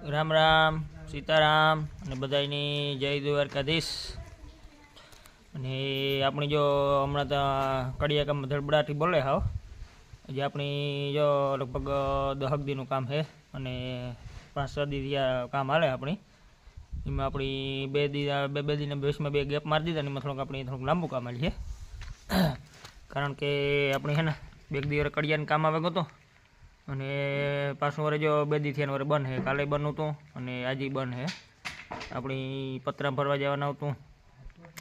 રામ રામ સીતારામ અને બધાની જય દ્વારકાધીશ। અને આપણી જો હમણાં તો કડિયા કામ ધડબડાટી બોલે હાવ જે આપણી જો લગભગ 10 દીનું કામ છે અને 5-6 દી કામ હાલે આપણી એમાં આપણી બે દીના બેસમાં બે ગેપ મારી દીધા ને એમાં થોડુંક લાંબુ કામ હાલ છે કારણ કે આપણી છે ને 2 દી કડિયાનું કામ આવે ગયો અને પાછું વરે જો 2 દી થયા વરે બંધ છે। કાલે બંધ હતું અને આજે બંધ છે। આપણી પતરા ભરવા જવાનું હતું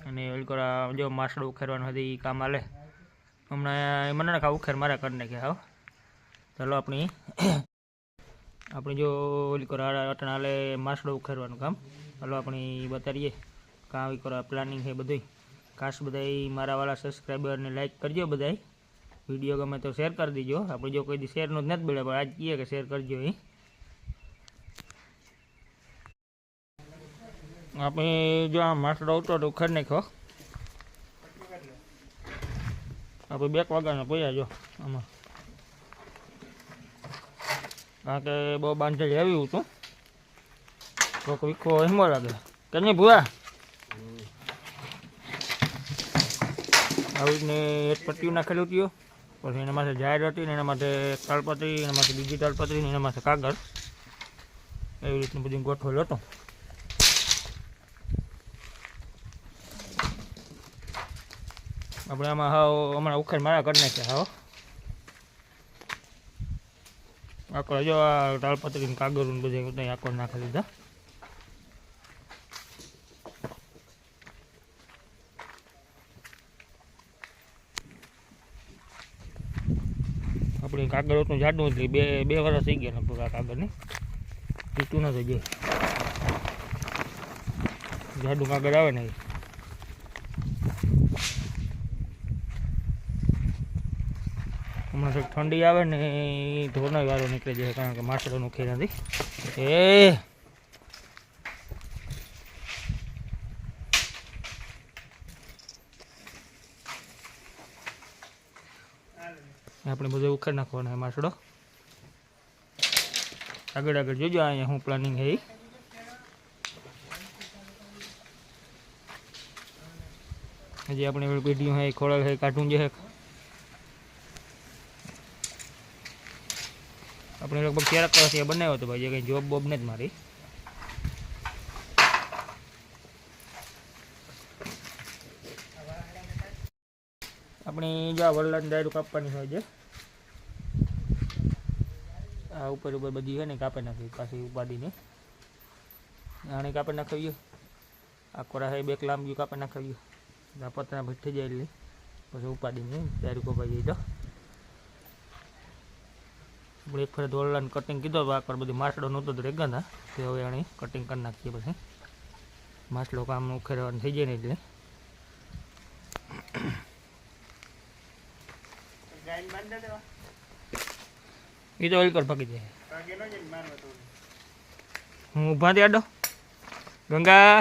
અને જો માસડું ઉખેરવાનું હતી એ કામ હાલે હમણાં મને ના ઉખેર મારા કરી નાખ્યા હાવ। ચાલો આપણી જો અટણ હાલે માસડું ઉખેરવાનું કામ ચાલો આપણી બતાડીએ કામ કરવા પ્લાનિંગ છે બધું। ખાસ બધા મારા વાળા સબસ્ક્રાઈબરને લાઈક કરજો, બધા વિડીયો ગમે તો શેર કરી દીજો। આપણે જો કોઈ દી શેરનું જ નથી બોલે પણ આજ કહીએ કે શેર કરજો। અહીં આપણે જો આ માસડો આવતો તો ઉખેર નાખ્યો આપણે 2 વાગ્યાનો પૈયા જો આમાં કારણ કે બહુ બાંધેલી આવ્યું હતું કોઈક વીખો હિમો લાગે કે નહીં ભૂવા આવી રીતને એક પટ્ટીઓ નાખેલું હતું પછી એના માટે જાહેર હતી ને એના માટે તાલપત્રી એના માટે બીજી તાલપત્રી ને એના માટે કાગળ એવી રીતનું બધું ગોઠવેલું હતું। આપણે આમાં હાવ હમણાં ઉખેર મારા કરી નાખ્યા હાવ આખો જો આ તાલપત્રી કાગળ ને બધું આખો નાખી દીધા। આપણે કાગળ હતું જાડું એટલે બે વર્ષ થઈ ગયા પૂરા કાગળની તૂટું ન થઈ જાય જાડું કાગળ આવે ને હમણાં થોડીક ઠંડી આવે ને ધોરનો વારો નીકળી જાય કારણ કે માસડોનું ખેર નથી આપણે બધું ઉખેર નાખવાનો માસડો આગળ જોજો અહીંયા શું પ્લાનિંગ છે હજી આપણે પેઢીઓ છે ખોળાલ છે કાઢું છે આપણે લગભગ 13 વર્ષથી બનાવ્યો હતો ભાઈ કંઈ જોબ બોબ નથી મારી આપણી જો આ વરલાની ડાયરું કાપવાની હોય છે આ ઉપર બધી છે ને કાપી નાખી પાછી ઉપાડીને આને કાપી નાખાવીએ આ કોરા છે 2 લાંબી કાપી નાખાવીએ આ પતરા ભીટ થઈ જાય એટલે પછી ઉપાડીને ડાયરું કપાઈ જાય તો આપણે એક ફરે વરલાને કટિંગ કીધો તો આકર બધી માસડો નહોતો તો રેગા હતા તે હવે આને કટિંગ કરી નાખીએ પછી માસડો કામ ઉખેરવાનું થઈ જાય ને એટલે એ તો ઓલ કર પકી જાય હું ઊભા થયા ગંગા